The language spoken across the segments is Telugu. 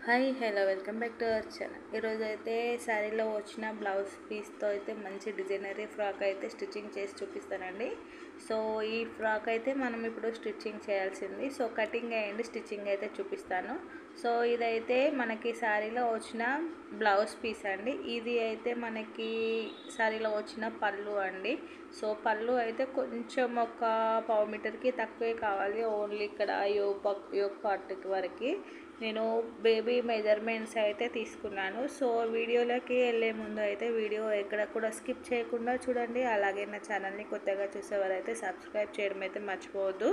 Hi hello welcome back to our channel. ఈరోజు అయితే శారీలో వచ్చిన బ్లౌజ్ పీస్తో అయితే మంచి డిజైనరీ ఫ్రాక్ అయితే స్టిచ్చింగ్ చేసి చూపిస్తానండి. సో ఈ ఫ్రాక్ అయితే మనం ఇప్పుడు స్టిచ్చింగ్ చేయాల్సింది. సో కటింగ్ అయ్యండి స్టిచ్చింగ్ అయితే చూపిస్తాను. సో ఇదైతే మనకి శారీలో వచ్చిన బ్లౌజ్ పీస్ అండి. ఇది అయితే మనకి శారీలో వచ్చిన పళ్ళు అండి. సో పళ్ళు అయితే కొంచెం ఒక పావు మీటర్కి తక్కువే కావాలి. ఓన్లీ ఇక్కడ యోక్ పార్ట్ వరకు నేను బేబీ మెజర్మెంట్స్ అయితే తీసుకున్నాను. సో వీడియోలోకి వెళ్ళే ముందు అయితే వీడియో ఎక్కడ కూడా స్కిప్ చేయకుండా చూడండి. అలాగే నా ఛానల్ని కొత్తగా చూసేవారైతే సబ్స్క్రైబ్ చేయడం అయితే మర్చిపోవద్దు.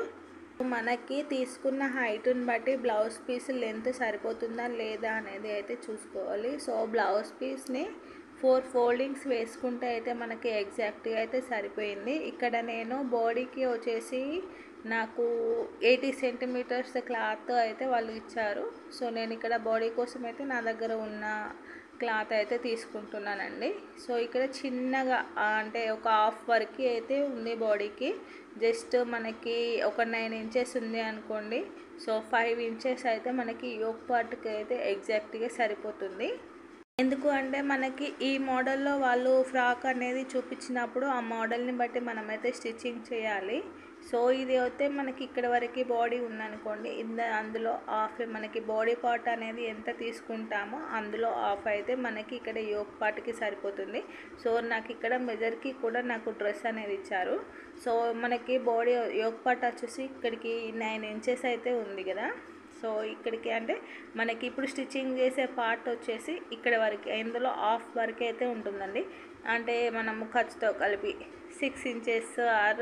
మనకి తీసుకున్న హైట్ని బట్టి బ్లౌజ్ పీస్ లెంత్ సరిపోతుందా లేదా అనేది అయితే చూసుకోవాలి. సో బ్లౌజ్ పీస్ని 4 ఫోల్డింగ్స్ వేసుకుంటే అయితే మనకి ఎగ్జాక్ట్గా అయితే సరిపోయింది. ఇక్కడ నేను బాడీకి వచ్చేసి నాకు 80 సెంటీమీటర్స్ క్లాత్ అయితే వాళ్ళు ఇచ్చారు. సో నేను ఇక్కడ బాడీ కోసం అయితే నా దగ్గర ఉన్న క్లాత్ అయితే తీసుకుంటున్నానండి. సో ఇక్కడ చిన్నగా అంటే ఒక హాఫ్ వరకు అయితే ఉంది బాడీకి. జస్ట్ మనకి ఒక 9 ఇంచెస్ ఉంది అనుకోండి. సో 5 ఇంచెస్ అయితే మనకి యోక్ పార్ట్కి అయితే ఎగ్జాక్ట్గా సరిపోతుంది. ఎందుకు అంటే మనకి ఈ మోడల్లో వాళ్ళు ఫ్రాక్ అనేది చూపించినప్పుడు ఆ మోడల్ని బట్టి మనమైతే స్టిచ్చింగ్ చేయాలి. సో ఇది అయితే మనకి ఇక్కడ వరకు బాడీ ఉందనుకోండి, అందులో హాఫ్ మనకి బాడీ పార్ట్ అనేది ఎంత తీసుకుంటామో అందులో హాఫ్ అయితే మనకి ఇక్కడ యోక్ పార్ట్కి సరిపోతుంది. సో నాకు ఇక్కడ మెజర్కి కూడా నాకు డ్రెస్ అనేది ఇచ్చారు. సో మనకి బాడీ యోక్ పార్ట్ వచ్చేసి ఇక్కడికి 9 ఇంచెస్ అయితే ఉంది కదా. సో ఇక్కడికి అంటే మనకి ఇప్పుడు స్టిచ్చింగ్ చేసే పార్ట్ వచ్చేసి ఇక్కడ వరకు, ఇందులో హాఫ్ వరకు అయితే ఉంటుందండి. అంటే మనము ఖర్చుతో కలిపి 6 ఇంచెస్ ఆర్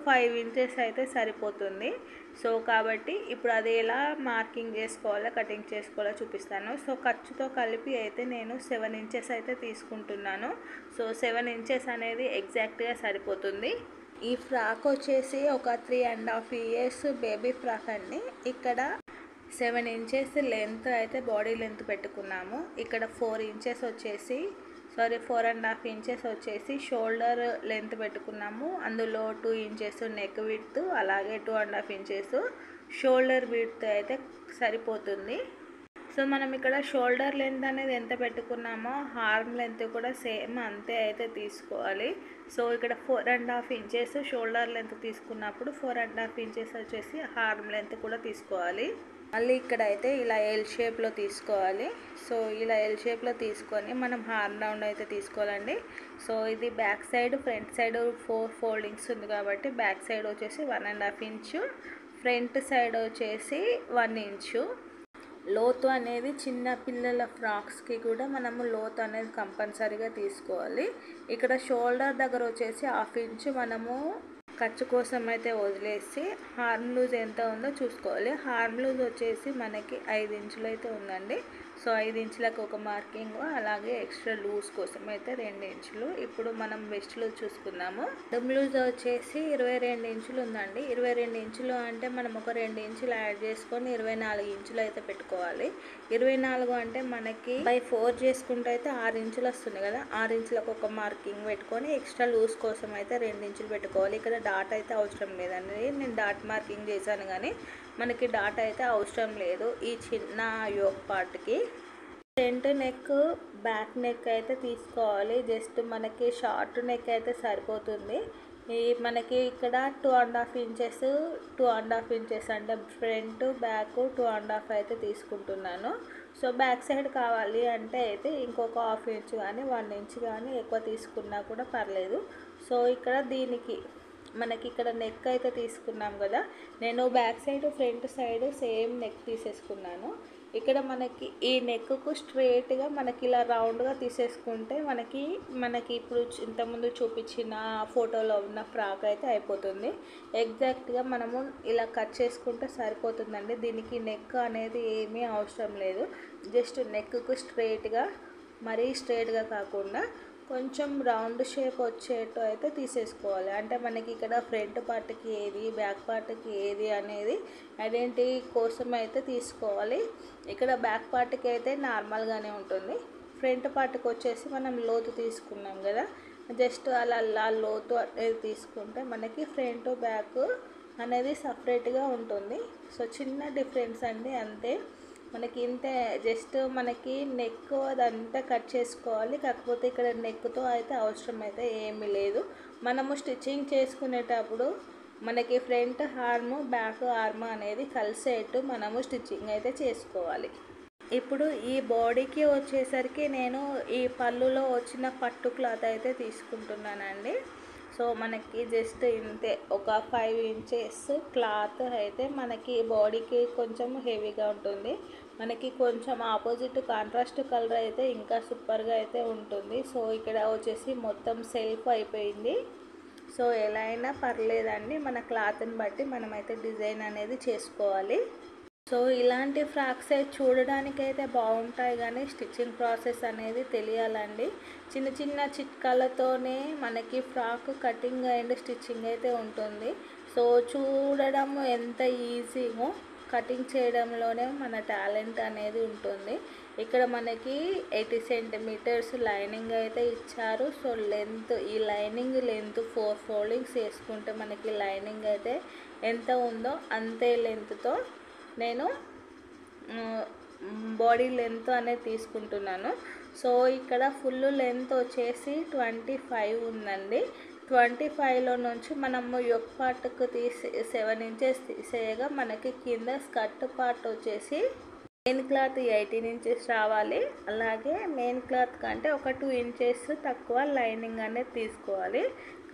5 ఇంచెస్ అయితే సరిపోతుంది. సో కాబట్టి ఇప్పుడు అది ఎలా మార్కింగ్ చేసుకోవాలో కటింగ్ చేసుకోవాలో చూపిస్తాను. సో ఖర్చుతో కలిపి అయితే నేను 7 ఇంచెస్ అయితే తీసుకుంటున్నాను. సో 7 ఇంచెస్ అనేది ఎగ్జాక్ట్గా సరిపోతుంది. ఈ ఫ్రాక్ వచ్చేసి ఒక 3.5 ఇయర్స్ బేబీ ఫ్రాక్ అండి. ఇక్కడ 7 ఇంచెస్ లెంత్ అయితే బాడీ లెంత్ పెట్టుకున్నాము. ఇక్కడ 4 ఇంచెస్ వచ్చేసి 4.5 ఇంచెస్ వచ్చేసి షోల్డర్ లెంత్ పెట్టుకున్నాము. అందులో 2 ఇంచెస్ నెక్ విడ్త్, అలాగే 2.5 ఇంచెస్ షోల్డర్ విడ్త్ అయితే సరిపోతుంది. సో మనం ఇక్కడ షోల్డర్ లెంత్ అనేది ఎంత పెట్టుకున్నామో హార్మ్ లెంత్ కూడా సేమ్ అంతే అయితే తీసుకోవాలి. సో ఇక్కడ 4.5 ఇంచెస్ షోల్డర్ లెంత్ తీసుకున్నప్పుడు 4.5 ఇంచెస్ వచ్చేసి హార్మ్ లెంత్ కూడా తీసుకోవాలి. మళ్ళీ ఇక్కడ అయితే ఇలా ఎల్ షేప్లో తీసుకోవాలి. సో ఇలా ఎల్ షేప్లో తీసుకొని మనం హార్మ్ రౌండ్ అయితే తీసుకోవాలండి. సో ఇది back side front side 4 foldings ఉంది కాబట్టి బ్యాక్ సైడ్ వచ్చేసి 1.5 ఇంచు, ఫ్రంట్ సైడ్ వచ్చేసి 1 ఇంచు. లోతు అనేది చిన్న పిల్లల ఫ్రాక్స్కి కూడా మనము లోతు అనేది కంపల్సరీగా తీసుకోవాలి. ఇక్కడ షోల్డర్ దగ్గర వచ్చేసి 1/2 ఇంచు మనము ఖర్చు కోసం అయితే వదిలేసి హార్మ్ లూజ్ ఎంత ఉందో చూసుకోవాలి. హార్మ్ లూజ్ వచ్చేసి మనకి 5 ఇంచులు అయితే ఉందండి. సో 5 ఇంచులకు ఒక మార్కింగ్, అలాగే ఎక్స్ట్రా లూజ్ కోసం అయితే 2 ఇంచులు. ఇప్పుడు మనం వెస్ట్ లూజ్ చూసుకుందాము. డమ్ లూజ్ వచ్చేసి 22 ఇంచులు ఉందండి. 22 ఇంచులు అంటే మనం ఒక 2 ఇంచులు యాడ్ చేసుకొని 24 ఇంచులు అయితే పెట్టుకోవాలి. 24 అంటే మనకి బై 4 చేసుకుంటే అయితే 6 ఇంచులు వస్తుంది కదా. 6 ఇంచులకు ఒక మార్కింగ్ పెట్టుకొని ఎక్స్ట్రా లూజ్ కోసం అయితే 2 ఇంచులు పెట్టుకోవాలి. ఇక్కడ డాట్ అయితే అవసరం లేదండి. నేను డాట్ మార్కింగ్ చేశాను కానీ మనకి డాట్ అయితే అవసరం లేదు ఈ చిన్న యోక్ పార్ట్కి. ఫ్రంట్ నెక్, బ్యాక్ నెక్ అయితే తీసుకోవాలి. జస్ట్ మనకి షార్ట్ నెక్ అయితే సరిపోతుంది. ఈ మనకి ఇక్కడ 2.5 ఇంచెస్ 2.5 ఇంచెస్ అంటే ఫ్రంట్ బ్యాక్ 2.5 అయితే తీసుకుంటున్నాను. సో బ్యాక్ సైడ్ కావాలి అంటే అయితే ఇంకొక 1/2 ఇంచ్ కానీ 1 ఇంచ్ కానీ ఎక్కువ తీసుకున్నా కూడా పర్లేదు. సో ఇక్కడ దీనికి మనకి ఇక్కడ నెక్ అయితే తీసుకున్నాం కదా. నేను back side front side same neck తీసేసుకున్నాను. ఇక్కడ మనకి ఈ నెక్కు స్ట్రేట్గా మనకి ఇలా రౌండ్గా తీసేసుకుంటే మనకి ఇప్పుడు ఇంతకుముందు చూపించిన ఫోటోలో ఉన్న ఫ్రాక్ అయితే అయిపోతుంది. ఎగ్జాక్ట్గా మనము ఇలా కట్ చేసుకుంటే సరిపోతుందండి. దీనికి నెక్ అనేది ఏమీ అవసరం లేదు. జస్ట్ నెక్కు స్ట్రేట్గా, మరీ స్ట్రేట్గా కాకుండా కొంచెం రౌండ్ షేప్ వచ్చేట్టు అయితే తీసేసుకోవాలి. అంటే మనకి ఇక్కడ ఫ్రంట్ పార్ట్కి ఏది, బ్యాక్ పార్ట్కి ఏది అనేది ఐడెంటిటీ కోసం అయితే తీసుకోవాలి. ఇక్కడ బ్యాక్ పార్ట్కి అయితే నార్మల్గానే ఉంటుంది. ఫ్రంట్ పార్ట్కి వచ్చేసి మనం లోతు తీసుకున్నాం కదా, జస్ట్ అలా లోతు అనేది తీసుకుంటే మనకి ఫ్రంట్ బ్యాక్ అనేది సపరేట్గా ఉంటుంది. సో చిన్న డిఫరెన్స్ అండి అంతే. మనకి ఇంతే, జస్ట్ మనకి నెక్ అదంతా కట్ చేసుకోవాలి. కాకపోతే ఇక్కడ నెక్తో అయితే అవసరం అయితే ఏమీ లేదు. మనము స్టిచ్చింగ్ చేసుకునేటప్పుడు మనకి ఫ్రంట్ ఆర్మ్ బ్యాక్ ఆర్మ్ అనేది కలిసేట్టు మనము స్టిచ్చింగ్ అయితే చేసుకోవాలి. ఇప్పుడు ఈ బాడీకి వచ్చేసరికి నేను ఈ పళ్ళులో వచ్చిన పట్టు క్లాత్ అయితే తీసుకుంటున్నానండి. సో మనకి జస్ట్ ఇంతే, ఒక 5 ఇంచెస్ క్లాత్ అయితే మనకి బాడీకి కొంచెం హెవీగా ఉంటుంది. మనకి కొంచెం ఆపోజిట్ కాంట్రాస్ట్ కలర్ అయితే ఇంకా సూపర్గా అయితే ఉంటుంది. సో ఇక్కడ వచ్చేసి మొత్తం సెల్ఫ్ అయిపోయింది. సో ఎలా అయినా పర్లేదండి, మన క్లాత్ని బట్టి మనమైతే డిజైన్ అనేది చేసుకోవాలి. సో ఇలాంటి ఫ్రాక్స్ చూడడానికైతే బాగుంటాయి, కానీ స్టిచ్చింగ్ ప్రాసెస్ అనేది తెలియాలండి. చిన్న చిన్న చిట్కాలతోనే మనకి ఫ్రాక్ కటింగ్ అండ్ స్టిచ్చింగ్ అయితే ఉంటుంది. సో చూడడం ఎంత ఈజీగో కటింగ్ చేయడంలోనే మన టాలెంట్ అనేది ఉంటుంది. ఇక్కడ మనకి 80 సెంటీమీటర్స్ లైనింగ్ అయితే ఇచ్చారు. సో లెంత్, ఈ లైనింగ్ లెంత్ 4 ఫోల్డింగ్స్ వేసుకుంటే మనకి లైనింగ్ అయితే ఎంత ఉందో అంతే లెంత్తో నేను బాడీ లెంత్ అనేది తీసుకుంటున్నాను. సో ఇక్కడ ఫుల్ లెంత్ వచ్చేసి 25 ఉందండి. 25లో నుంచి మనము యొక్ పార్ట్కు తీసి 7 ఇంచెస్ తీసేయగా మనకి కింద స్కర్ట్ పార్ట్ వచ్చేసి మెయిన్ క్లాత్ 18 ఇంచెస్ రావాలి. అలాగే మెయిన్ క్లాత్ కంటే ఒక 2 ఇంచెస్ తక్కువ లైనింగ్ అనేది తీసుకోవాలి.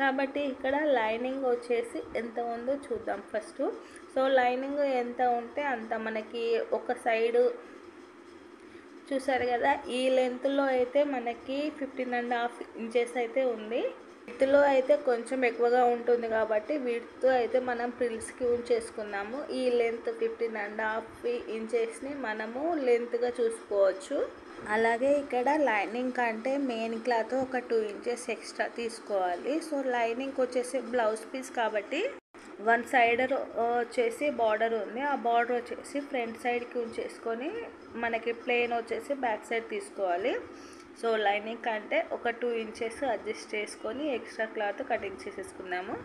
కాబట్టి ఇక్కడ లైనింగ్ వచ్చేసి ఎంత ఉందో చూద్దాం ఫస్ట్. సో లైనింగ్ ఎంత ఉంటే అంత మనకి ఒక సైడు చూసారు కదా, ఈ లెంత్లో అయితే మనకి 15.5 ఇంచెస్ అయితే ఉంది. విడ్త్లో అయితే కొంచెం ఎక్కువగా ఉంటుంది కాబట్టి విడ్త్ అయితే మనం ప్రిల్స్కి ఉంచేసుకున్నాము. ఈ లెంత్ 15.5 ఇంచెస్ని మనము లెంత్గా చూసుకోవచ్చు. అలాగే ఇక్కడ లైనింగ్ కంటే మెయిన్ క్లాత్ ఒక 2 ఇంచెస్ ఎక్స్ట్రా తీసుకోవాలి. సో లైనింగ్ వచ్చేసి బ్లౌజ్ పీస్ కాబట్టి 1 సైడ్ వచ్చేసి బార్డర్ ఉంది. ఆ బార్డర్ వచ్చేసి ఫ్రంట్ సైడ్కి ఉంచేసుకొని మనకి ప్లెయిన్ వచ్చేసి బ్యాక్ సైడ్ తీసుకోవాలి. సో లైనింగ్ కంటే ఒక 2 ఇంచెస్ అడ్జస్ట్ చేసుకొని ఎక్స్ట్రా క్లాత్ కటింగ్ చేసేసుకున్నాము.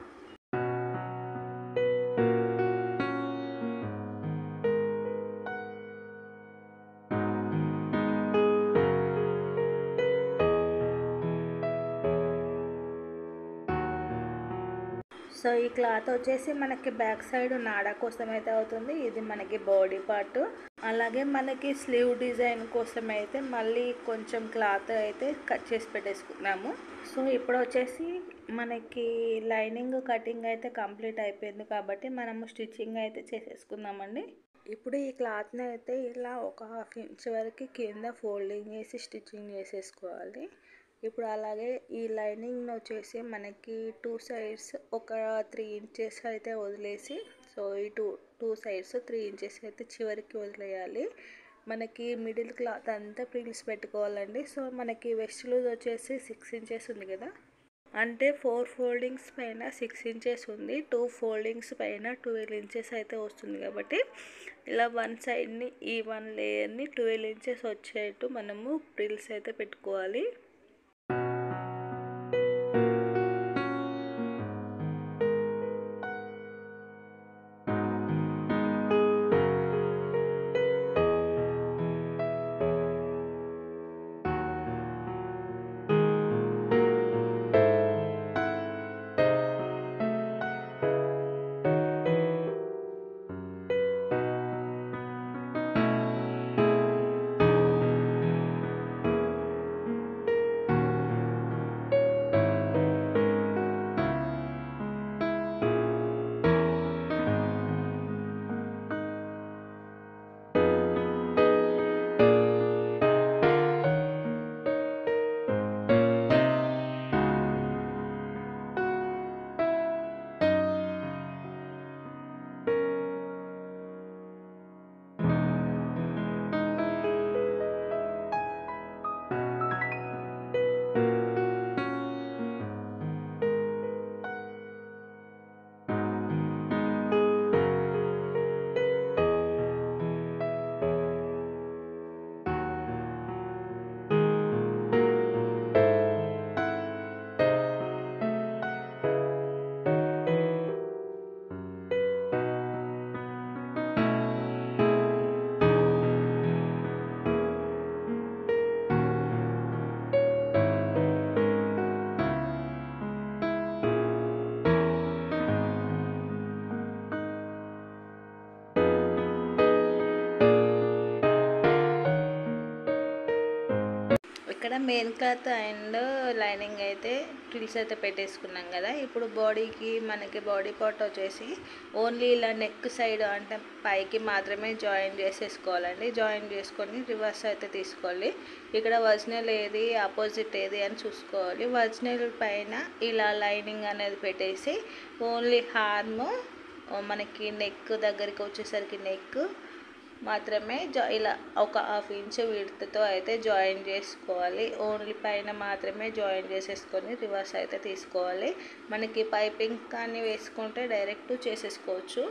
సో ఈ క్లాత్ వచ్చేసి మనకి బ్యాక్ సైడ్ నాడా కోసం అయితే అవుతుంది. ఇది మనకి బాడీ పార్ట్. అలాగే మనకి స్లీవ్ డిజైన్ కోసం అయితే మళ్ళీ కొంచెం క్లాత్ అయితే కట్ చేసి పెట్టేసుకున్నాము. సో ఇప్పుడు వచ్చేసి మనకి లైనింగ్ కటింగ్ అయితే కంప్లీట్ అయిపోయింది కాబట్టి మనము స్టిచ్చింగ్ అయితే చేసేసుకుందామండి. ఇప్పుడు ఈ క్లాత్ని అయితే ఇలా ఒక 1/2 ఇంచ్ వరకు కింద ఫోల్డింగ్ వేసి స్టిచ్చింగ్ చేసేసుకోవాలి. ఇప్పుడు అలాగే ఈ లైనింగ్ వచ్చేసి మనకి 2 సైడ్స్ ఒక 3 ఇంచెస్ అయితే వదిలేసి, సో ఈ టూ సైడ్స్ 3 ఇంచెస్ అయితే చివరికి వదిలేయాలి. మనకి మిడిల్ క్లాత్ అంతా ప్రిల్స్ పెట్టుకోవాలండి. సో మనకి వెస్ట్ లూజ్ వచ్చేసి 6 ఇంచెస్ ఉంది కదా, అంటే 4 ఫోల్డింగ్స్ పైన 6 ఇంచెస్ ఉంది, 2 ఫోల్డింగ్స్ పైన 12 ఇంచెస్ అయితే వస్తుంది. కాబట్టి ఇలా 1 సైడ్ని ఈ 1 లేయర్ని 12 ఇంచెస్ వచ్చేట్టు మనము ప్రిల్స్ అయితే పెట్టుకోవాలి. మెయిన్ క్లాత్ అండ్ లైనింగ్ అయితే ఫ్రిల్స్ అయితే పెట్టేసుకున్నాం కదా. ఇప్పుడు బాడీకి మనకి బాడీ పార్ట్ వచ్చేసి ఓన్లీ ఇలా నెక్ సైడ్ అంటే పైకి మాత్రమే జాయిన్ చేసేసుకోవాలండి. జాయిన్ చేసుకొని రివర్స్ అయితే తీసుకోవాలి. ఇక్కడ ఒరిజినల్ ఏది ఆపోజిట్ ఏది అని చూసుకోవాలి. ఒరిజినల్ పైన ఇలా లైనింగ్ అనేది పెట్టేసి ఓన్లీ హార్మ్ మనకి నెక్ దగ్గరికి వచ్చేసరికి నెక్ మాత్రమే ఇలా ఒక హాఫ్ ఇంచ్ విడ్త్తో అయితే జాయిన్ చేసుకోవాలి. ఓన్లీ పైన మాత్రమే జాయిన్ చేసేసుకొని రివర్స్ అయితే తీసుకోవాలి. మనకి పైపింగ్ కానీ వేసుకుంటే డైరెక్ట్ చేసేసుకోవచ్చు.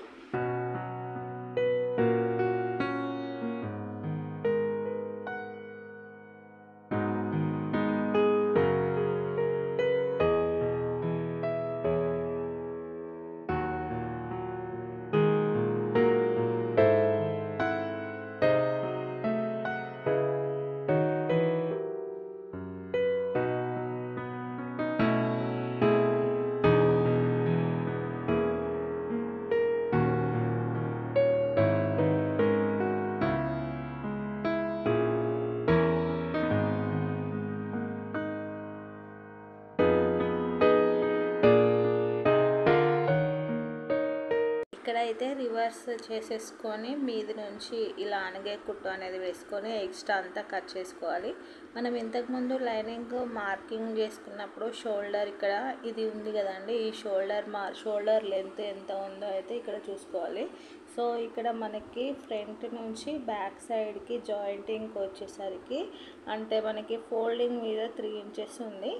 ఇక్కడైతే రివర్స్ చేసేసుకొని మీది నుంచి ఇలా అనగే కుట్టు అనేది వేసుకొని ఎక్స్ట్రా అంతా కట్ చేసుకోవాలి. మనం ఇంతకుముందు లైనింగ్ మార్కింగ్ చేసుకున్నప్పుడు షోల్డర్ ఇక్కడ ఇది ఉంది కదండి, ఈ షోల్డర్ లెంత్ ఎంత ఉందో అయితే ఇక్కడ చూసుకోవాలి. సో ఇక్కడ మనకి ఫ్రంట్ నుంచి బ్యాక్ సైడ్కి జాయింటింగ్కి వచ్చేసరికి అంటే మనకి ఫోల్డింగ్ మీద 3 ఇంచెస్ ఉంది.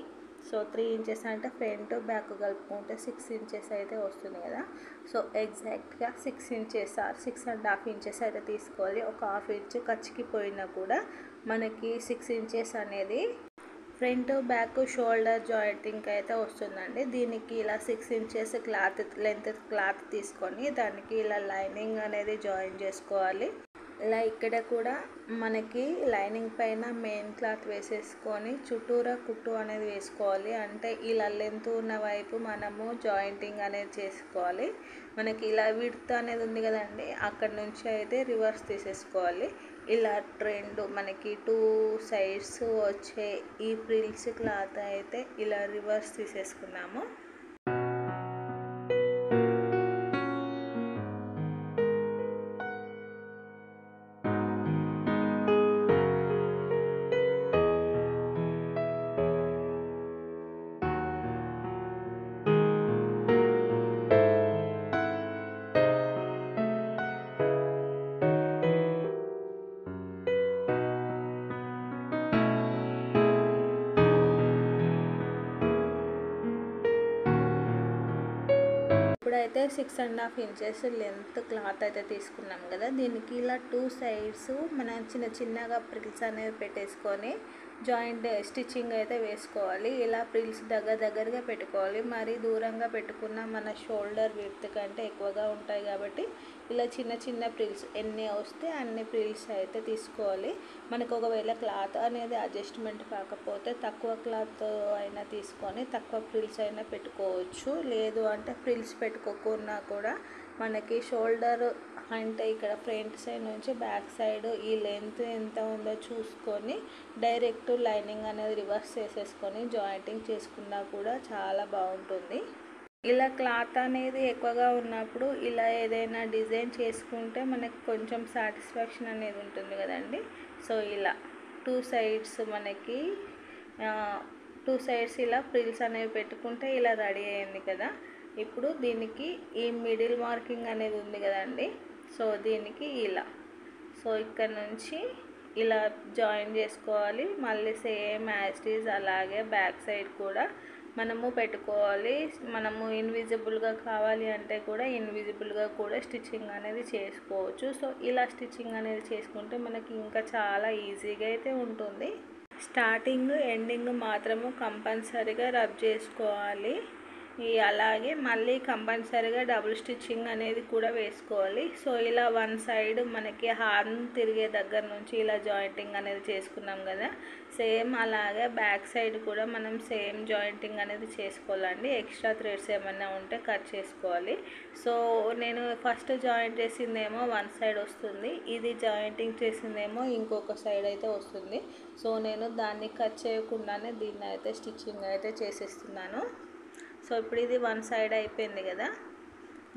సో 3 ఇంచెస్ అంటే ఫ్రంట్ బ్యాక్ కలుపుకుంటే 6 ఇంచెస్ అయితే వస్తుంది కదా. సో ఎగ్జాక్ట్గా 6 ఇంచెస్ 6.5 ఇంచెస్ అయితే తీసుకోవాలి. ఒక హాఫ్ ఇంచ్ ఖర్చుకి పోయినా కూడా మనకి 6 ఇంచెస్ అనేది ఫ్రంట్ బ్యాక్ షోల్డర్ జాయింటింగ్ అయితే వస్తుందండి. దీనికి ఇలా 6 ఇంచెస్ లెంత్ క్లాత్ తీసుకొని దానికి ఇలా లైనింగ్ అనేది జాయిన్ చేసుకోవాలి. ఇలా ఇక్కడ కూడా మనకి లైనింగ్ పైన మెయిన్ క్లాత్ వేసేసుకొని చుట్టూరా కుట్టు అనేది వేసుకోవాలి. అంటే ఇలా లెంత్ ఉన్న వైపు మనము జాయింటింగ్ అనేది చేసుకోవాలి. మనకి ఇలా విడ్త్ అనేది ఉంది కదండి, అక్కడ నుంచి అయితే రివర్స్ తీసేసుకోవాలి. ఇలా మనకి 2 సైడ్స్ వచ్చే ఈ ఫ్రిల్స్ క్లాత్ అయితే ఇలా రివర్స్ తీసేసుకున్నాము. ఇప్పుడైతే 6.5 ఇంచెస్ లెంత్ క్లాత్ అయితే తీసుకున్నాం కదా. దీనికి ఇలా 2 సైడ్స్ మనం చిన్నగా ప్రిల్స్ అనేవి పెట్టేసుకొని జాయింట్ స్టిచ్చింగ్ అయితే వేసుకోవాలి. ఇలా ప్రిల్స్ దగ్గరగా పెట్టుకోవాలి. మరి దూరంగా పెట్టుకున్న మన షోల్డర్ విడ్త్ కంటే ఎక్కువగా ఉంటాయి కాబట్టి ఇలా చిన్న ప్రిల్స్ ఎన్ని వస్తే అన్ని ప్రిల్స్ అయితే తీసుకోవాలి. మనకు ఒకవేళ క్లాత్ అనేది అడ్జస్ట్మెంట్ కాకపోతే తక్కువ క్లాత్ అయినా తీసుకొని తక్కువ ప్రిల్స్ అయినా పెట్టుకోవచ్చు. లేదు అంటే ప్రిల్స్ పెట్టుకోకున్నా కూడా మనకి షోల్డర్ అంటే ఇక్కడ ఫ్రంట్ సైడ్ నుంచి బ్యాక్ సైడ్ ఈ లెంత్ ఎంత ఉందో చూసుకొని డైరెక్ట్ లైనింగ్ అనేది రివర్స్ చేసేసుకొని జాయింటింగ్ చేసుకున్నా కూడా చాలా బాగుంటుంది. ఇలా క్లాత్ అనేది ఎక్కువగా ఉన్నప్పుడు ఇలా ఏదైనా డిజైన్ చేసుకుంటే మనకి కొంచెం సాటిస్ఫాక్షన్ అనేది ఉంటుంది కదండి. సో ఇలా 2 సైడ్స్ మనకి 2 సైడ్స్ ఇలా ప్రిల్స్ అనేవి పెట్టుకుంటే ఇలా రెడీ అయింది కదా. ఇప్పుడు దీనికి ఈ మిడిల్ మార్కింగ్ అనేది ఉంది కదండి, సో దీనికి ఇలా ఇక్కడ నుంచి ఇలా జాయిన్ చేసుకోవాలి. మళ్ళీ సేమ్ యాజ్ ఇట్ ఈజ్ అలాగే బ్యాక్ సైడ్ కూడా మనము పెట్టుకోవాలి. మనము ఇన్విజిబుల్గా కావాలి అంటే కూడా ఇన్విజిబుల్గా కూడా స్టిచ్చింగ్ అనేది చేసుకోవచ్చు. సో ఇలా స్టిచ్చింగ్ అనేది చేసుకుంటే మనకి ఇంకా చాలా ఈజీగా అయితే ఉంటుంది. స్టార్టింగ్ ఎండింగ్ మాత్రము కంపల్సరీగా రబ్ చేసుకోవాలి. అలాగే మళ్ళీ కంపల్సరీగా డబుల్ స్టిచ్చింగ్ అనేది కూడా వేసుకోవాలి. సో ఇలా వన్ సైడ్ మనకి హార్న్ తిరిగే దగ్గర నుంచి ఇలా జాయింటింగ్ అనేది చేసుకున్నాం కదా, సేమ్ అలాగే బ్యాక్ సైడ్ కూడా మనం సేమ్ జాయింటింగ్ అనేది చేసుకోవాలండి. ఎక్స్ట్రా థ్రెడ్స్ ఏమైనా ఉంటే కట్ చేసుకోవాలి. సో నేను ఫస్ట్ జాయింట్ చేసిందేమో వన్ సైడ్ వస్తుంది, ఇది జాయింటింగ్ చేసిందేమో ఇంకొక సైడ్ అయితే వస్తుంది. సో నేను దాన్ని కట్ చేయకుండానే దీన్ని అయితే స్టిచ్చింగ్ అయితే చేసేస్తున్నాను. సో ఇప్పుడు ఇది వన్ సైడ్ అయిపోయింది కదా,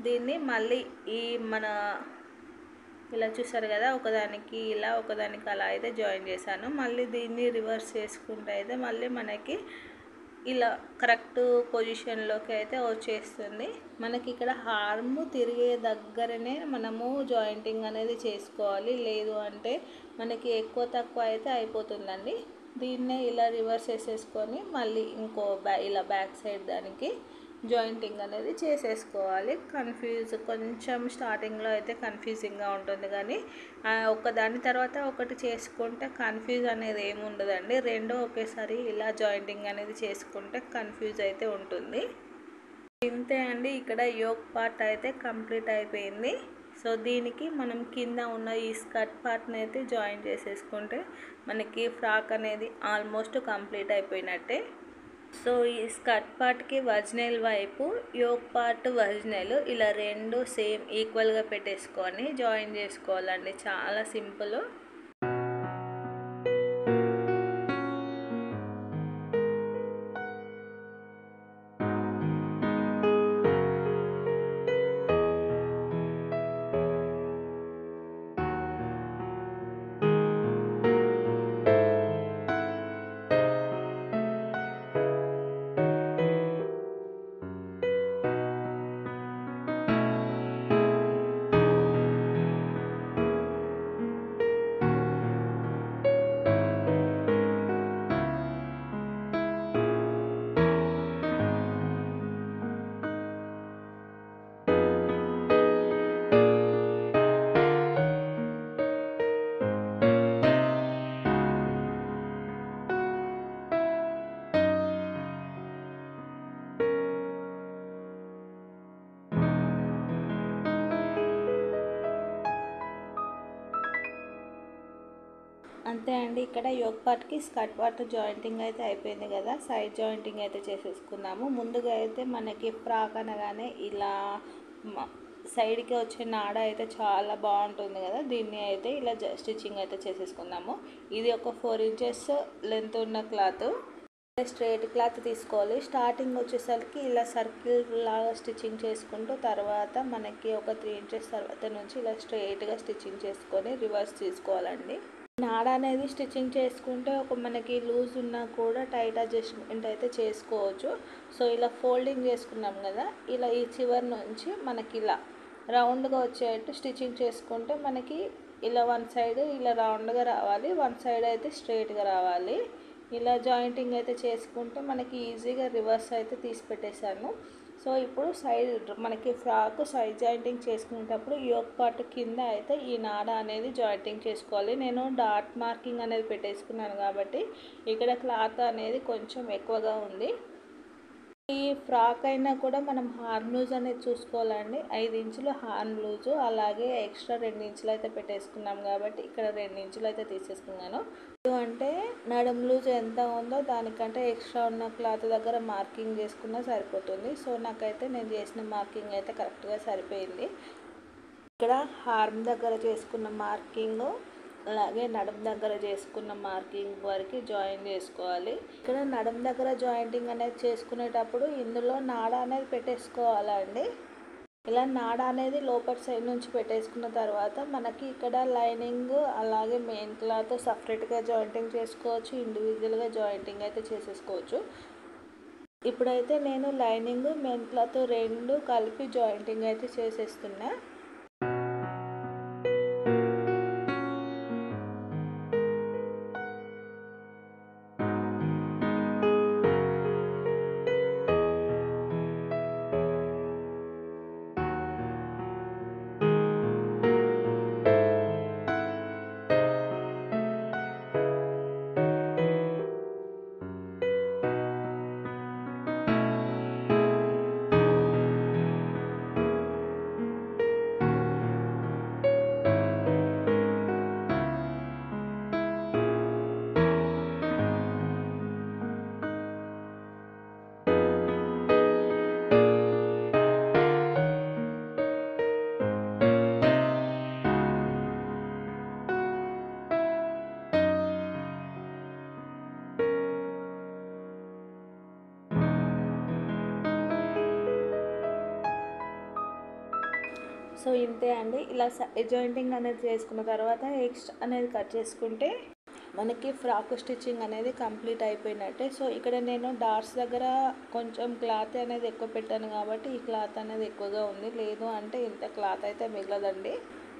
దీన్ని మళ్ళీ ఈ మన ఇలా చూసారు కదా, ఒకదానికి ఇలా ఒకదానికి అలా అయితే జాయిన్ చేశాను. మళ్ళీ దీన్ని రివర్స్ చేసుకుంటే అయితే మళ్ళీ మనకి ఇలా కరెక్ట్ పొజిషన్లోకి అయితే వచ్చేస్తుంది. మనకి ఇక్కడ హార్మ్ తిరిగే దగ్గరనే మనము జాయింటింగ్ అనేది చేసుకోవాలి, లేదు అంటే మనకి ఎక్కువ తక్కువ అయితే అయిపోతుందండి. దీన్నే ఇలా రివర్స్ చేసేసుకొని మళ్ళీ ఇంకో ఇలా బ్యాక్ సైడ్ దానికి జాయింటింగ్ అనేది చేసేసుకోవాలి. కొంచెం స్టార్టింగ్లో అయితే కన్ఫ్యూజింగ్గా ఉంటుంది, కానీ ఒకదాని తర్వాత ఒకటి చేసుకుంటే కన్ఫ్యూజ్ అనేది ఏమి ఉండదండి. రెండో ఒకేసారి ఇలా జాయింటింగ్ అనేది చేసుకుంటే కన్ఫ్యూజ్ అయితే ఉంటుంది. ఇంతే అండి, ఇక్కడ యోక్ పార్ట్ అయితే కంప్లీట్ అయిపోయింది. సో దీనికి మనం కింద ఉన్న ఈ స్కర్ట్ పార్ట్ని అయితే జాయిన్ చేసేసుకుంటే మనకి ఫ్రాక్ అనేది ఆల్మోస్ట్ కంప్లీట్ అయిపోయినట్టే. సో ఈ స్కర్ట్ పార్ట్కి ఒరిజినల్ వైపు, యోక్ పార్ట్ ఒరిజినల్, ఇలా రెండు సేమ్ ఈక్వల్గా పెట్టేసుకొని జాయిన్ చేసుకోవాలండి. చాలా సింపుల్. అంతే అండి, ఇక్కడ యోక్ పార్ట్కి స్కర్ట్ పార్ట్ జాయింటింగ్ అయితే అయిపోయింది కదా, సైడ్ జాయింటింగ్ అయితే చేసేసుకున్నాము. ముందుగా అయితే మనకి ఫ్రాక్ అనగానే ఇలా సైడ్కి వచ్చే నాడ అయితే చాలా బాగుంటుంది కదా, దీన్ని అయితే ఇలా స్టిచ్చింగ్ అయితే చేసేసుకుందాము. ఇది ఒక 4 ఇంచెస్ లెంత్ ఉన్న క్లాత్, స్ట్రైట్ క్లాత్ తీసుకోవాలి. స్టార్టింగ్ వచ్చేసరికి ఇలా సర్కిల్ లాగా స్టిచ్చింగ్ చేసుకుంటూ, తర్వాత మనకి ఒక 3 ఇంచెస్ తర్వాత నుంచి ఇలా స్ట్రైట్గా స్టిచ్చింగ్ చేసుకొని రివర్స్ తీసుకోవాలండి. నాడ అనేది స్టిచ్చింగ్ చేసుకుంటే మనకి లూజ్ ఉన్నా కూడా టైట్ అడ్జస్ట్మెంట్ అయితే చేసుకోవచ్చు. సో ఇలా ఫోల్డింగ్ చేసుకున్నాం కదా, ఇలా ఈ చివరి నుంచి మనకి ఇలా రౌండ్గా వచ్చేటట్టు స్టిచ్చింగ్ చేసుకుంటే మనకి ఇలా వన్ సైడ్ ఇలా రౌండ్గా రావాలి, వన్ సైడ్ అయితే స్ట్రైట్గా రావాలి. ఇలా జాయింటింగ్ అయితే చేసుకుంటే మనకి ఈజీగా రివర్స్ అయితే తీసి పెట్టేశాను. సో ఇప్పుడు సైడ్ మనకి ఫ్రాక్ సైడ్ జాయింటింగ్ చేసుకునేటప్పుడు యోక్ పార్ట్ కింద అయితే ఈ నాడ అనేది జాయింటింగ్ చేసుకోవాలి. నేను డాట్ మార్కింగ్ అనేది పెట్టేసుకున్నాను కాబట్టి ఇక్కడ క్లాత్ అనేది కొంచెం ఎక్కువగా ఉంది. ఈ ఫ్రాక్ అయినా కూడా మనం హార్మ్ లూజ్ అనేది చూసుకోవాలండి. 5 ఇంచులు హార్మ్ లూజు, అలాగే ఎక్స్ట్రా 2 ఇంచులు అయితే పెట్టేసుకున్నాం కాబట్టి ఇక్కడ 2 ఇంచులు అయితే తీసేసుకున్నాను. అంటే నడుం లూజ్ ఎంత ఉందో దానికంటే ఎక్స్ట్రా ఉన్న క్లాత్ దగ్గర మార్కింగ్ చేసుకున్నా సరిపోతుంది. సో నాకైతే నేను చేసిన మార్కింగ్ అయితే కరెక్ట్గా సరిపోయింది. ఇక్కడ హార్మ్ దగ్గర చేసుకున్న మార్కింగ్, అలాగే నడుం దగ్గర చేసుకున్న మార్కింగ్ వరకు జాయిన్ చేసుకోవాలి. ఇక్కడ నడుం దగ్గర జాయింటింగ్ అనేది చేసుకునేటప్పుడు ఇందులో నాడ అనేది పెట్టేసుకోవాలండి. ఇలా నాడ అనేది లోపల సైడ్ నుంచి పెట్టేసుకున్న తర్వాత మనకి ఇక్కడ లైనింగ్ అలాగే మెయిన్ క్లాత్ సపరేట్గా జాయింటింగ్ చేసుకోవచ్చు, ఇండివిజువల్గా జాయింటింగ్ అయితే చేసేసుకోవచ్చు. ఇప్పుడైతే నేను లైనింగ్ మెయిన్ క్లాత్ 2 కలిపి జాయింటింగ్ అయితే చేసేస్తున్నా. సో ఇంతే అండి. ఇలా జాయింటింగ్ అనేది చేసుకున్న తర్వాత ఎక్స్ట్రా అనేది కట్ చేసుకుంటే మనకి ఫ్రాక్ స్టిచ్చింగ్ అనేది కంప్లీట్ అయిపోయినట్టే. సో ఇక్కడ నేను డాట్స్ దగ్గర కొంచెం క్లాత్ అనేది ఎక్కువ పెట్టాను కాబట్టి ఈ క్లాత్ అనేది ఎక్కువగా ఉంది. లేదు అంటే ఇంత క్లాత్ అయితే మిగలదండి.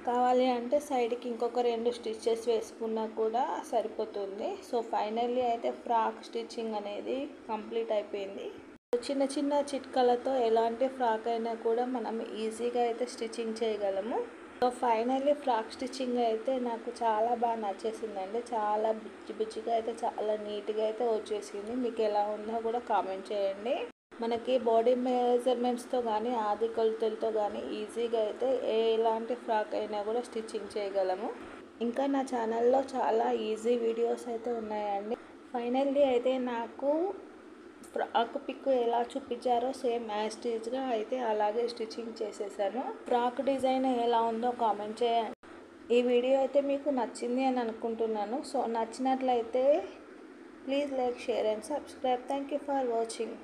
కావాలి అంటే సైడ్కి ఇంకొక 2 స్టిచ్చెస్ వేసుకున్నా కూడా సరిపోతుంది. సో ఫైనల్లీ అయితే ఫ్రాక్ స్టిచ్చింగ్ అనేది కంప్లీట్ అయిపోయింది. చిన్న చిన్న చిట్కాలతో ఎలాంటి ఫ్రాక్ అయినా కూడా మనం ఈజీగా అయితే స్టిచ్చింగ్ చేయగలము. సో ఫైనల్లీ ఫ్రాక్ స్టిచ్చింగ్ అయితే నాకు చాలా బాగా నచ్చేసిందండి. చాలా బుజ్జిగా అయితే చాలా నీట్గా అయితే వచ్చేసింది. మీకు ఎలా ఉందో కూడా కామెంట్ చేయండి. మనకి బాడీ మెజర్మెంట్స్తో కానీ ఆది కొలతలతో కానీ ఈజీగా అయితే ఎలాంటి ఫ్రాక్ అయినా కూడా స్టిచ్చింగ్ చేయగలము. ఇంకా నా ఛానల్లో చాలా ఈజీ వీడియోస్ అయితే ఉన్నాయండి. ఫైనల్లీ అయితే నాకు ఫ్రాక్ పిక్ ఎలా చూపించారో సేమ్ యాస్టీజ్గా అయితే అలాగే స్టిచ్చింగ్ చేసేసాను. ఫ్రాక్ డిజైన్ ఎలా ఉందో కామెంట్ చేయండి. ఈ వీడియో అయితే మీకు నచ్చింది అని అనుకుంటున్నాను. సో నచ్చినట్లయితే please like, share and subscribe. Thank you for watching.